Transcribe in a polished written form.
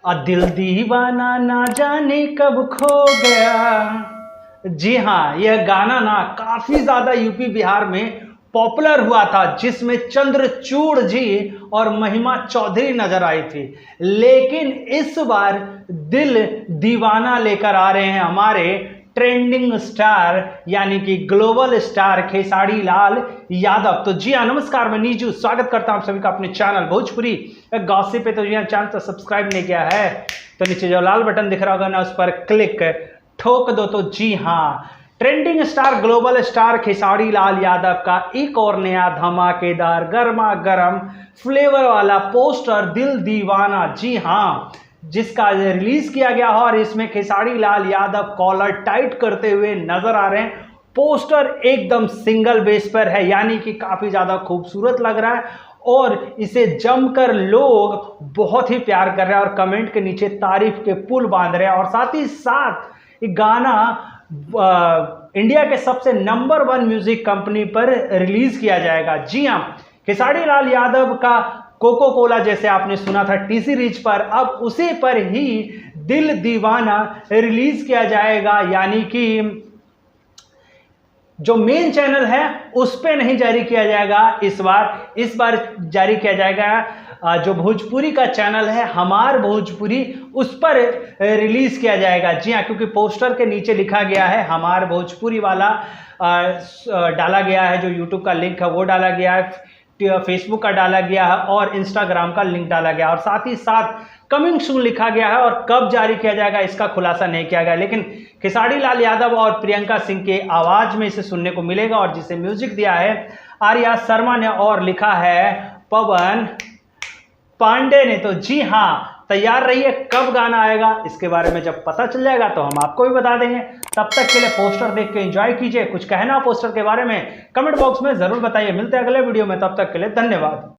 दिल दीवाना ना जाने कब खो गया। जी हाँ, यह गाना ना काफी ज्यादा यूपी बिहार में पॉपुलर हुआ था, जिसमें चंद्रचूड़ जी और महिमा चौधरी नजर आई थी। लेकिन इस बार दिल दीवाना लेकर आ रहे हैं हमारे ट्रेंडिंग स्टार यानी कि ग्लोबल स्टार खेसारी लाल यादव। तो जी हाँ, नमस्कार, मैं नीजू स्वागत करता हूं आप सभी का अपने चैनल भोजपुरी गॉसिप पे। तो जी हाँ, चैनल तो सब्सक्राइब नहीं किया है तो नीचे जो लाल बटन दिख रहा होगा ना, उस पर क्लिक ठोक दो। तो जी हाँ, trending star global star Khesari Lal Yadav का एक और नया धमाकेदार गर्मा गर्म फ्लेवर वाला पोस्टर दिल दीवाना, जी हाँ, जिसका रिलीज किया गया है और इसमें खेसारी लाल यादव कॉलर टाइट करते हुए नजर आ रहे हैं। पोस्टर एकदम सिंगल बेस पर है, यानी कि काफी ज्यादा खूबसूरत लग रहा है और इसे जमकर लोग बहुत ही प्यार कर रहे हैं और कमेंट के नीचे तारीफ के पुल बांध रहे हैं। और साथ ही साथ ये गाना इंडिया के सबसे नंबर 1 म्यूजिक कंपनी पर रिलीज किया जाएगा। जी हाँ, खेसारी लाल यादव का कोको कोला जैसे आपने सुना था टीसी रीच पर, अब उसी पर ही दिल दीवाना रिलीज किया जाएगा, यानी कि जो मेन चैनल है उस पे नहीं जारी किया जाएगा इस बार जारी किया जाएगा जो भोजपुरी का चैनल है हमार भोजपुरी, उस पर रिलीज किया जाएगा। जी हाँ, क्योंकि पोस्टर के नीचे लिखा गया है हमार भोजपुरी वाला डाला गया है, जो यूट्यूब का लिंक है वो डाला गया है, फेसबुक का डाला गया है और इंस्टाग्राम का लिंक डाला गया और साथ ही साथ कमिंग सून लिखा गया है। और कब जारी किया जाएगा इसका खुलासा नहीं किया गया, लेकिन खेसारी लाल यादव और प्रियंका सिंह के आवाज में इसे सुनने को मिलेगा और जिसे म्यूजिक दिया है आर्या शर्मा ने और लिखा है पवन पांडे ने। तो जी हाँ, तैयार रहिए, कब गाना आएगा इसके बारे में जब पता चल जाएगा तो हम आपको भी बता देंगे। तब तक के लिए पोस्टर देख के एंजॉय कीजिए। कुछ कहना पोस्टर के बारे में कमेंट बॉक्स में जरूर बताइए। मिलते हैं अगले वीडियो में, तब तक के लिए धन्यवाद।